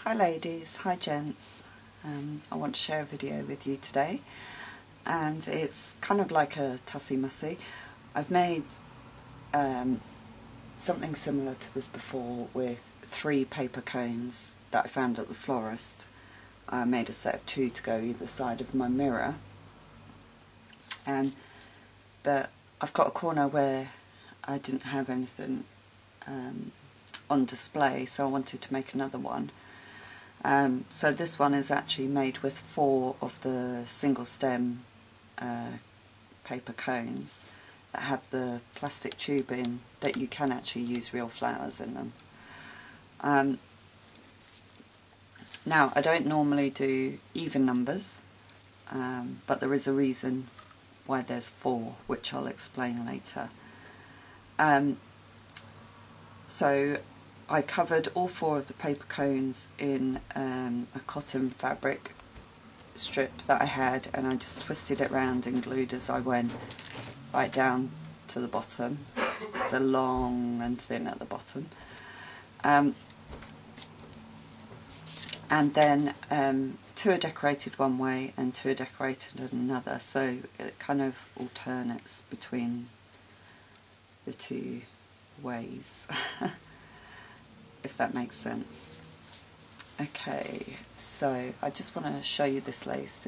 Hi ladies, hi gents. I want to share a video with you today, and it's kind of like a tussy mussy. I've made something similar to this before with 3 paper cones that I found at the florist. I made a set of 2 to go either side of my mirror, but I've got a corner where I didn't have anything on display, so I wanted to make another one. So this one is actually made with 4 of the single stem paper cones that have the plastic tubing that you can actually use real flowers in them. Now, I don't normally do even numbers, but there is a reason why there's 4, which I'll explain later. So I covered all 4 of the paper cones in a cotton fabric strip that I had, and I just twisted it round and glued as I went right down to the bottom. It's a long and thin at the bottom. And then 2 are decorated one way and 2 are decorated another, so it kind of alternates between the 2 ways. If that makes sense. Okay, so I just want to show you this lace,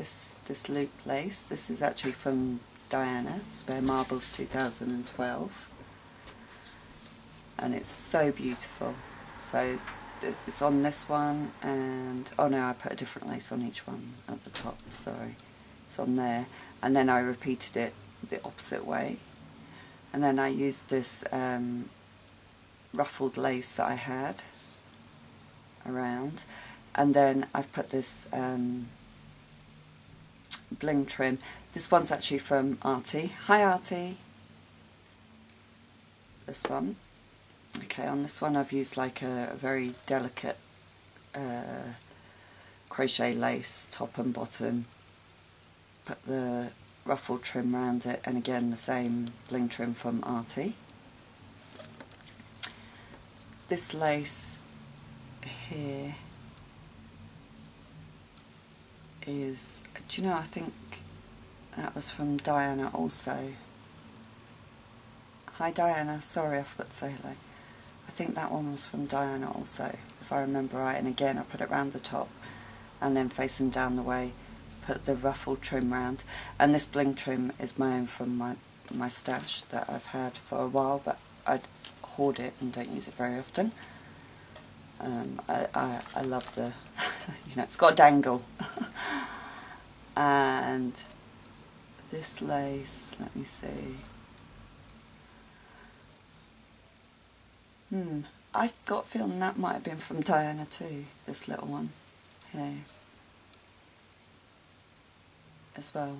this loop lace. This is actually from Diana, Spare Marbles 2012, and it's so beautiful. So it's on this one, and oh no, I put a different lace on each one at the top, sorry. It's on there, and then I repeated it the opposite way, and then I used this ruffled lace that I had around, and then I've put this bling trim. This one's actually from Artie. Hi Artie! This one. Okay, on this one I've used like a very delicate crochet lace, top and bottom. Put the ruffled trim around it, and again the same bling trim from Artie. This lace here is, do you know, I think that was from Diana also. Hi Diana, sorry I forgot to say hello. I think that one was from Diana also, if I remember right, and again I put it round the top and then facing down the way put the ruffled trim round, and this bling trim is my own from my stash that I've had for a while, but I hoard it and don't use it very often. I love the, you know, it's got a dangle. And this lace, let me see. I've got a feeling that might have been from Diana too, this little one here as well.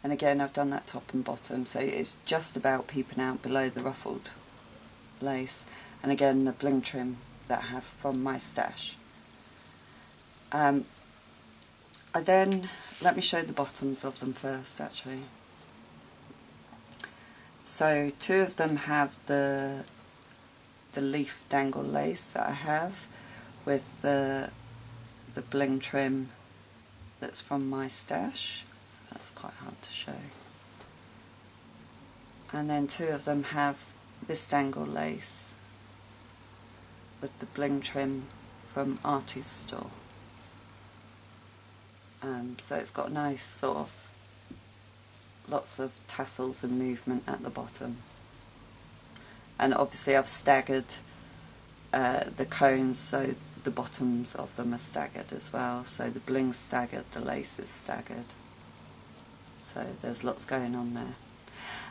And again I've done that top and bottom, so it's just about peeping out below the ruffled lace. And again the bling trim that I have from my stash. I then, let me show the bottoms of them first actually. So 2 of them have the leaf dangle lace that I have with the bling trim that's from my stash. That's quite hard to show. And then 2 of them have this dangle lace with the bling trim from Artie's store. So it's got nice sort of lots of tassels and movement at the bottom. And obviously I've staggered the cones, so the bottoms of them are staggered as well. So the bling's staggered, the lace is staggered. So there's lots going on there.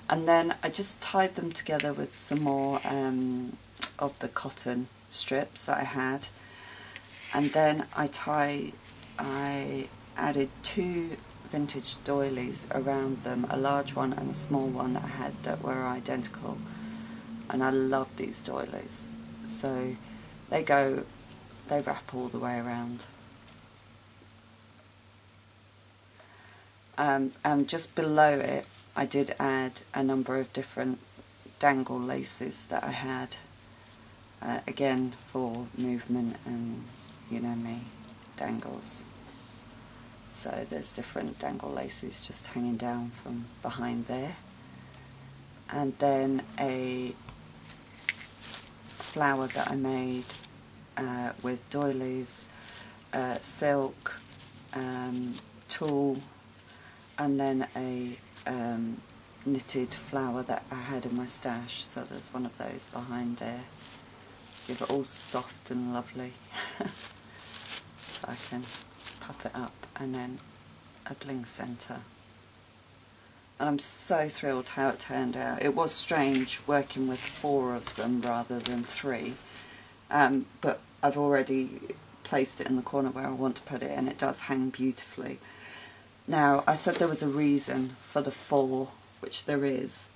And then I just tied them together with some more of the cotton strips that I had. And then I added 2 vintage doilies around them, a large one and a small one that I had that were identical, and I love these doilies, so they wrap all the way around. And just below it I did add a number of different dangle laces that I had, again for movement and, you know me, dangles. So there's different dangle laces just hanging down from behind there. And then a flower that I made with doilies, silk, tulle, and then a knitted flower that I had in my stash. So there's one of those behind there. Give it all soft and lovely. So I can puff it up, and then a bling centre. And I'm so thrilled how it turned out. It was strange working with 4 of them rather than 3, but I've already placed it in the corner where I want to put it, and it does hang beautifully. Now, I said there was a reason for the 4, which there is.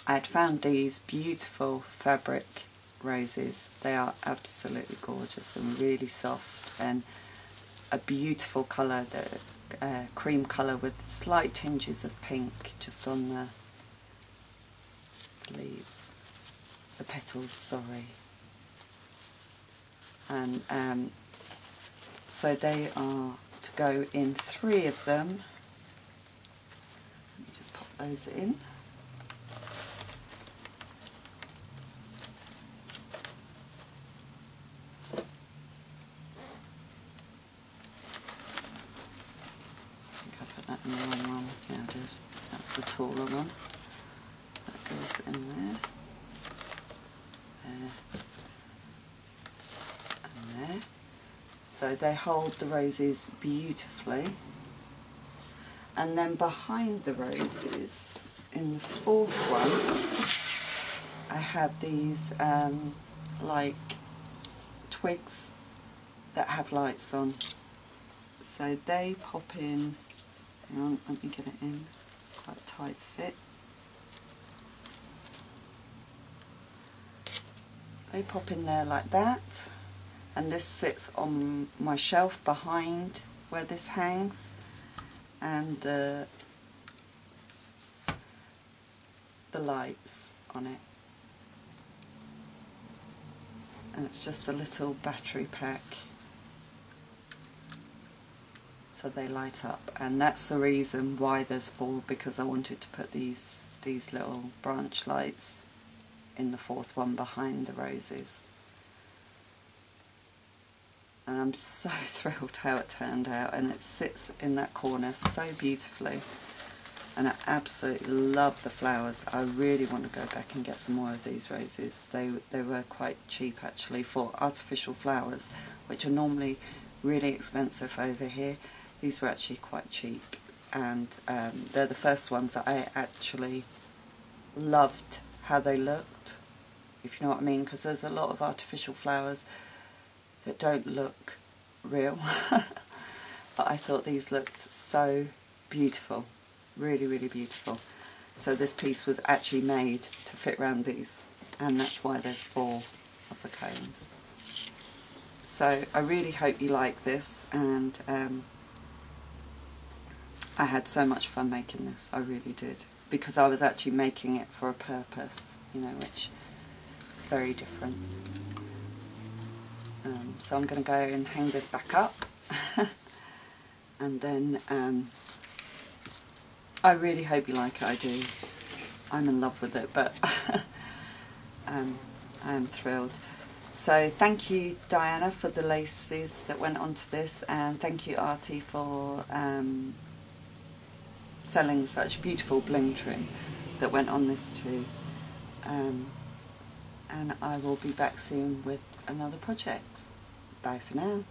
I had found these beautiful fabric roses. They are absolutely gorgeous and really soft, and a beautiful colour, the cream colour with slight tinges of pink just on the leaves, the petals, sorry. And so they are to go in 3 of them. Let me just pop those in. In the wrong one. Yeah, I did. That's the taller one. That goes in there. There. And there. So they hold the roses beautifully. And then behind the roses, in the 4th one, I have these like twigs that have lights on. So they pop in. Hang on, let me get it in. It's quite a tight fit. They pop in there like that, and this sits on my shelf behind where this hangs, and the lights on it. And it's just a little battery pack. So they light up, and that's the reason why there's 4, because I wanted to put these little branch lights in the 4th one behind the roses. And I'm so thrilled how it turned out, and it sits in that corner so beautifully, and I absolutely love the flowers. I really want to go back and get some more of these roses. They were quite cheap actually for artificial flowers, which are normally really expensive over here. These were actually quite cheap, and they're the first ones that I actually loved how they looked, if you know what I mean, because there's a lot of artificial flowers that don't look real. But I thought these looked so beautiful, really, really beautiful. So this piece was actually made to fit around these, and that's why there's 4 of the cones. So I really hope you like this, and I had so much fun making this, I really did, because I was actually making it for a purpose, you know, which is very different. So I'm going to go and hang this back up, and then I really hope you like it. I do. I'm in love with it, but I am thrilled. So thank you, Diana, for the laces that went onto this, and thank you, Artie, for selling such beautiful bling trim that went on this too. And I will be back soon with another project. Bye for now.